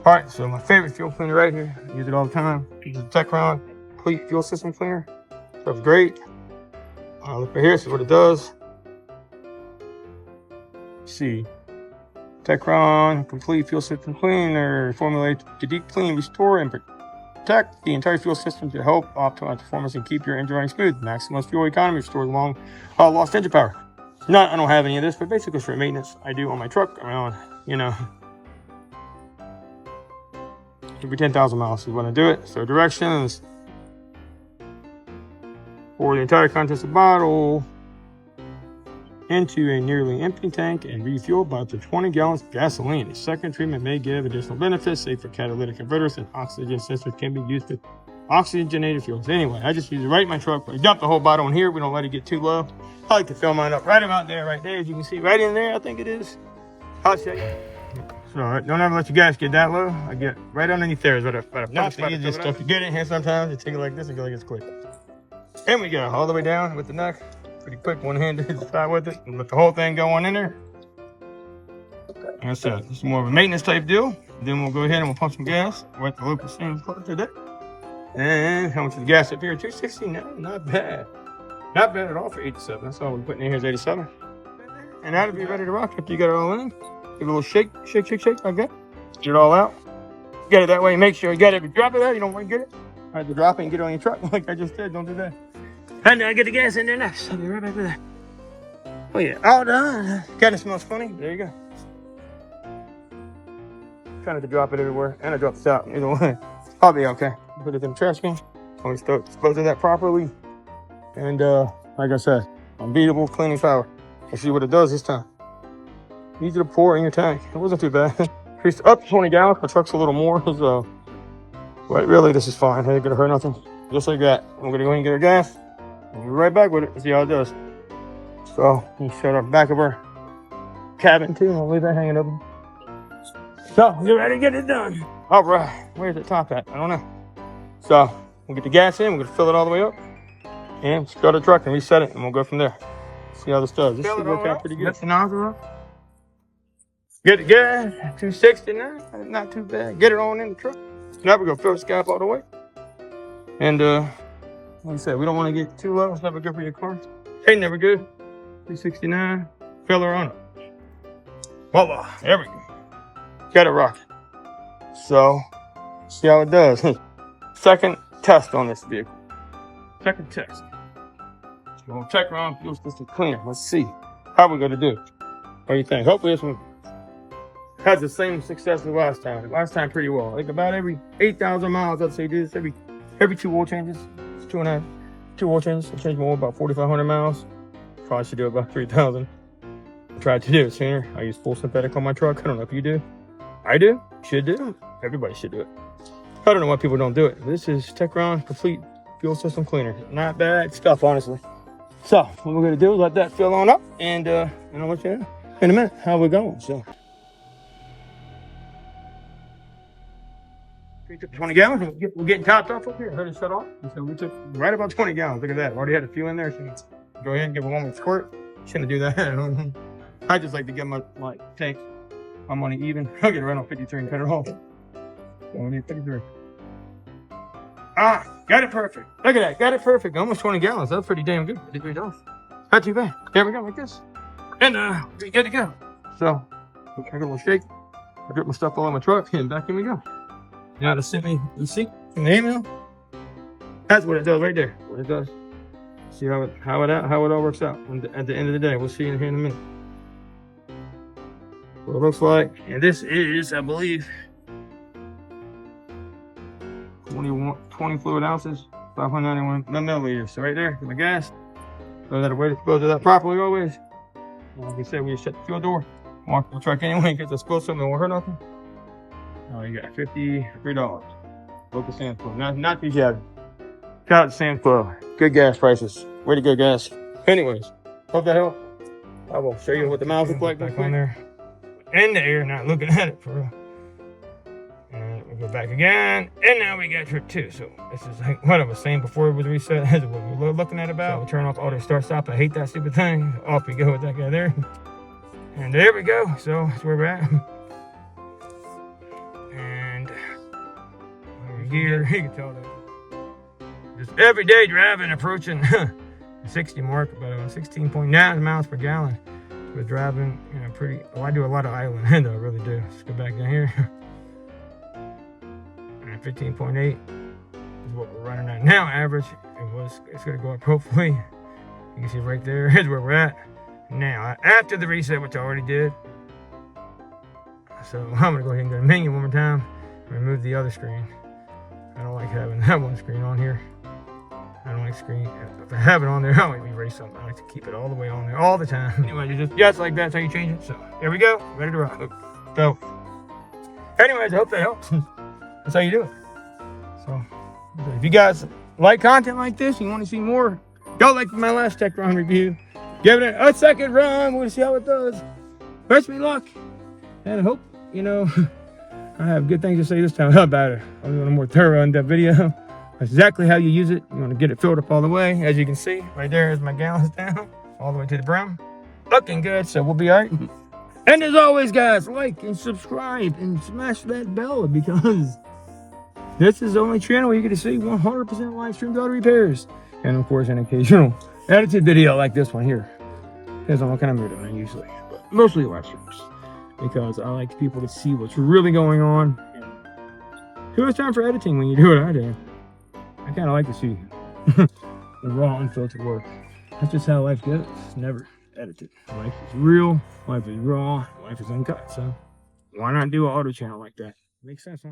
All right, so my favorite fuel cleaner right here. I use it all the time. This is the Techron Complete Fuel System Cleaner. Stuff's great. Look right here, see what it does. Let's see. Techron Complete Fuel System Cleaner formulated to deep clean, restore, and protect the entire fuel system to help optimize performance and keep your engine running smooth. Maximize fuel economy, restore long lost engine power. I don't have any of this, but basically for maintenance, I do on my truck around, every 10,000 miles is when I do it. So directions pour the entire contents of the bottle into a nearly empty tank and refuel by up to 20 gallons of gasoline. The second treatment may give additional benefits, safe for catalytic converters, and oxygen sensors can be used with oxygenated fuels. Anyway, I just use it right in my truck. I dump the whole bottle in here. We don't let it get too low. I like to fill mine up right about there, right there. As you can see, right in there, I think it is. I'll show you. So don't ever let your gas get that low. I get right underneath there is what I not the easiest stuff to get in here. Sometimes you take it like this and go like it's quick. And we go all the way down with the neck. Pretty quick, one hand to the side with it, and let the whole thing go on in there. And that's it. It's more of a maintenance type deal. Then we'll go ahead and we'll pump some gas. We're at the local same club today. And how much is the gas up here? 269. Not bad. Not bad at all for 87. That's all we're putting in here is 87. And that'll be ready to rock after you get it all in. Give it a little shake like that. Get it all out. Get it that way. Make sure you got it. If you drop it out, you don't want to get it. I had to drop it and get it on your truck like I just did. Don't do that. And now I get the gas in there next. I'll be right back with that. Oh yeah, all done. Kind of smells funny. There you go. Trying to drop it everywhere, and I dropped this out. Either way, I'll be okay. Put it in the trash can. Always dispose of that properly. And like I said, unbeatable cleaning power. Let's see what it does this time. Easy to pour in your tank. It wasn't too bad. Increased up to 20 gallons. My truck's a little more, so. But really, this is fine. It ain't gonna hurt nothing. Just like that. I'm gonna go ahead and get our gas. We'll be right back with it and see how it does. So, you shut up back of our cabin too. I'll leave that hanging open. So, get ready to get it done. All right, where's the top at? I don't know. So, we'll get the gas in. We're gonna fill it all the way up. And start the truck and reset it, and we'll go from there. See how this does. This should work out pretty good. That's the nozzle up. Get it gas, 269. Not too bad. Get it on in the truck. Now we're gonna fill the scalp all the way. And like I said, we don't want to get too low. It's never good for your car. Hey, never good. 369. Filler on it. Voila. There we go. Got it rocking. So, see how it does. Second test on this vehicle. Second test. So, Techron Fuel System Cleaner. Let's see how we're going to do. What do you think? Hopefully this one has the same success as last time. Last time pretty well. Like about every 8,000 miles, I'd say this. Every 2 oil changes. It's 2 oil changes. I change my oil about 4,500 miles. Probably should do about 3,000. I tried to do it sooner. I use full synthetic on my truck. I don't know if you do. I do. Should do. Everybody should do it. I don't know why people don't do it. This is Techron Complete Fuel System Cleaner. Not bad stuff, honestly. So what we're gonna do is let that fill on up, and I'll let you know in a minute how we're going. So 20 gallons. We're getting topped off up here. Heard it shut off. And so we took right about 20 gallons. Look at that. Already had a few in there. So go ahead and give it one more squirt. Shouldn't do that. I just like to get my tank, my money even. I'll get it right on 53 and cut it off. So we need 53. Ah, got it perfect. Look at that. Got it perfect. Almost 20 gallons. That's pretty damn good. Not too bad. There we go, like this. And we're good to go. So we'll take a little shake. I drip my stuff all in my truck, and back in we go. Now to send me the receipt in the email. That's what it does right there. What it does. See how it all works out. And at the end of the day, we'll see you here in a minute. What it looks like. And this is, I believe, 20 fluid ounces, 591 milliliters. So right there, my gas. So that way to dispose of that properly always. Like I said, we just shut the fuel door. Mark the truck anyway, because I spilled something, it won't hurt nothing. Oh, you got $53. Local Sam's Club. Not too shabby. Shout out to Sam's Club. Good gas prices. Way to go, gas. Anyways, hope that helps. I will show you what the miles look like back on there. In the air, not looking at it for real. And we go back again. And now we got trip 2. So this is like what I was saying before it was reset. That's what we were looking at about. So we turn off auto start stop. I hate that stupid thing. Off we go with that guy there. And there we go. So that's where we're at. And second gear. You can tell that just everyday driving approaching the 60 mark, but 16.9 miles per gallon. We're driving, you know, pretty. Oh, I do a lot of island. I really do. Let's go back down here. 15.8 is what we're running at now. Average. It's going to go up. Hopefully, you can see right there is where we're at now. After the reset, which I already did. So I'm going to go ahead and go to menu one more time. Remove the other screen. I don't like having that one screen on here. I don't like screen. If I have it on there, I like to erase something. I like to keep it all the way on there all the time. Anyway, you just like that's how you change it. So there we go, ready to rock. So, anyways, I hope that helps. That's how you do it. So, if you guys like content like this, you want to see more, go like my last Techron review. Give it a second run. We'll see how it does. Wish me luck, and I hope you know I have good things to say this time about it. I'll do a more thorough in-depth video. That's exactly how you use it. You want to get it filled up all the way. As you can see, right there is my gallons down, all the way to the brim. Looking good, so we'll be all right. And as always, guys, like and subscribe and smash that bell because this is the only channel where you get to see 100% live stream auto repairs. And of course, an occasional edited video like this one here. Depends on what kind of mood I'm in usually, but mostly live streams. Because I like people to see what's really going on. Who has time for editing when you do what I do? I kind of like to see the raw, unfiltered work. That's just how life goes. It's never edited. Life is real, life is raw, life is uncut. So why not do an auto channel like that? Makes sense, huh?